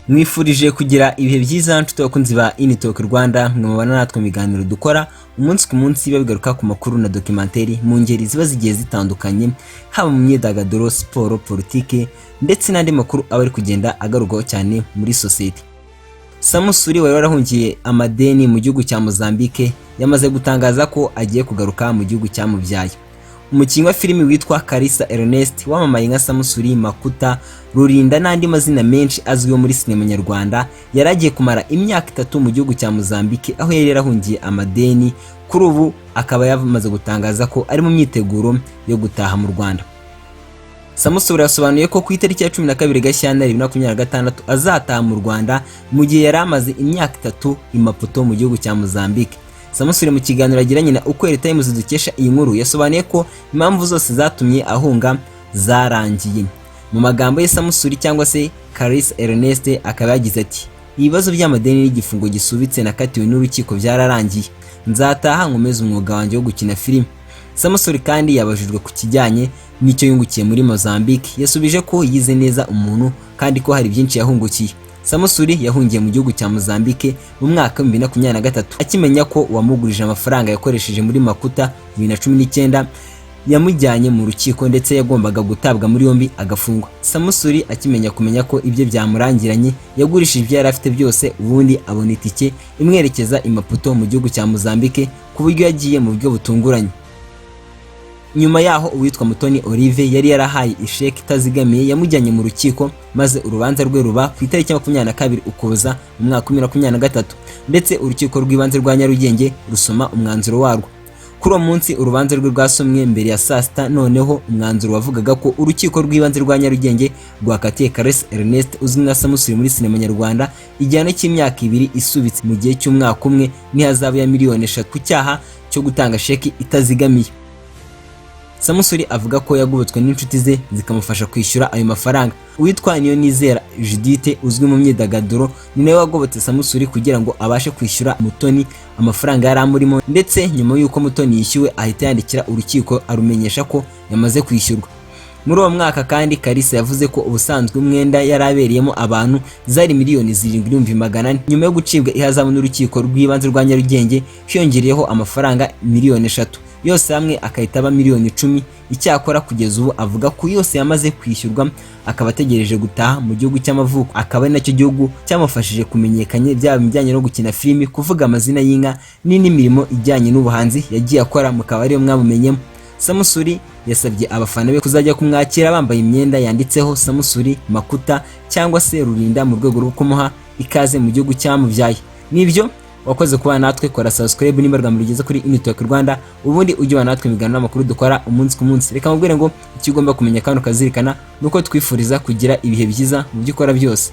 Mwifurije kugira ibihe byiza nshuti bakunzi ba Initalk Rwanda, mwabana natwe mu biganiro dukora umunsi ku munsi bigaruka ku makuru na documentary mu ngeri ziba zigiye zitandukanye, haba mu myidagaduro, siporo, politike ndetse n'andi makuru aba ari kugenda agarurwaho cyane muri society. Samusuri wari warahungiye amadeni mu gihugu cya Mozambique yamaze gutangaza ko agiye kugaruka mu gihugu cyamubyaye. Umukinnyi wa filimi witwa Kalisa Ernest wamamaye nka Samusuri, Makuta, Rurinda n'andi mazina menshi azwiho muri sinema nyarwanda yaragiye kumara imyaka 3 mu gihugu cya Mozambique aho yari yarahungiye amadeni. Kuri ubu akaba yamaze gutangaza ko ari mu myiteguro yo gutaha mu Rwanda. Samusuri yasobanuye ko ku itariki ya 12 Gashyantare 2026 azataha mu Rwanda mu gihe yari amaze imyaka 3 i Maputo mu gihugu cya Mozambique. Samusuri mu kiganiro yagiranye na Ukweli Times dukesha iyi nkuru yasobanuye ko impamvu zose zatumye ahunga zarangiye. Mu magambo ye Samusuri cyangwa se Kalisa Ernest akaba yagize ati: ibibazo by'amadeni n'igifungo gisubitse nakatiwe n'urukiko byararangiye, nzataha nkomeza umwuga wanjye wo gukina filime. Samusuri kandi yabajijwe ku kijyanye n'icyo yungukiye muri Mozambique, yasubije ko yize neza umuntu kandi ko hari byinshi yahungukiye. Samusuri yahungiye mu gihugu cya Mozambique mu mwaka wa 2023 akimenya ko wamugurije amafaranga yakoresheje muri Makuta 2019 yamujyanye mu rukiko ndetse yagombaga gutabwa muri yombi agafungwa. Samusuri kumenya ko ibyo byamurangiranye yagurishije ibyo yari afite byose, ubundi abona itike imwerekeza i Maputo mu gihugu cya Mozambique ku buryo yagiye mu buryo butunguranye. Nyuma yaho uwitwa Mutoni Olive yari yarahaye isheki itazigamiye yamujyanye mu rukiko, maze urubanza rwe ruba ku itariki ya 22 Ukuboza mu mwaka wa 2023 ndetse urukiko rw'ibanze rwa Nyarugenge rusoma umwanzuro warwo. Kuri uwo munsi urubanza rwe rwasomwe mbere ya saa sita, noneho umwanzuro wavugaga ko urukiko rw'ibanze rwa Nyarugenge rwakatiye Kalisa Ernest uzwi nka Samusuri muri sinema nyarwanda igihano cy'imyaka 2 isubitse mu gihe cy'umwaka umwe n'ihazabu ya miliyoni 3 ku cyaha cyo gutanga sheki itazigamiye. Samusuri avuga ko yagobotswe n'inshuti ze zikamufasha kwishyura ayo mafaranga. Uwitwa Niyonizera Judith uzwi mu myidagaduro ni nawe wagobotse Samusuri kugira ngo abashe kwishyura Mutoni amafaranga yari amurimo, ndetse nyuma y'uko Mutoni yishyuwe ahita yandikira urukiko arumenyesha ko yamaze kwishyurwa. Muri uwo mwaka kandi Kalisa yavuze ko ubusanzwe umwenda yarabereyemo abantu zari miliyoni 7,400 nyuma yo gucibwa ihazabu n'urukiko rw'ibanze rwa Nyarugenge hiyongereyeho amafaranga miliyoni 3, yose hamwe akahita aba miliyoni 10. Icyakora kugeza ubu avuga ko yose yamaze kwishyurwa, akaba ategereje gutaha mu gihugu cy'amavuko, akaba ari nacyo gihugu cyamufashije kumenyekanye byaba bijyanye no gukina filimi, kuvuga amazina y'inka n'indi mirimo ijyanye n'ubuhanzi yagiye akora, mukaba ariyo mwamumenyemo. Samusuri yasabye abafana be kuzajya kumwakira bambaye imyenda yanditseho Samusuri, Makuta cyangwa se Rurinda mu rwego rwo kumuha ikaze mu gihugu cyamubyaye. Nibyo wakoze kuba natwe, kora subscribe nimba rwamurigeze kuri Initalk Rwanda, ubundi ujye natwe imiganiro n'amakuru dukora umunsi ku munsi. Reka mubwire ngo icyo ugomba kumenya kandi ukazirikana nuko twifuriza kugira ibihe byiza mu byo ukora byose.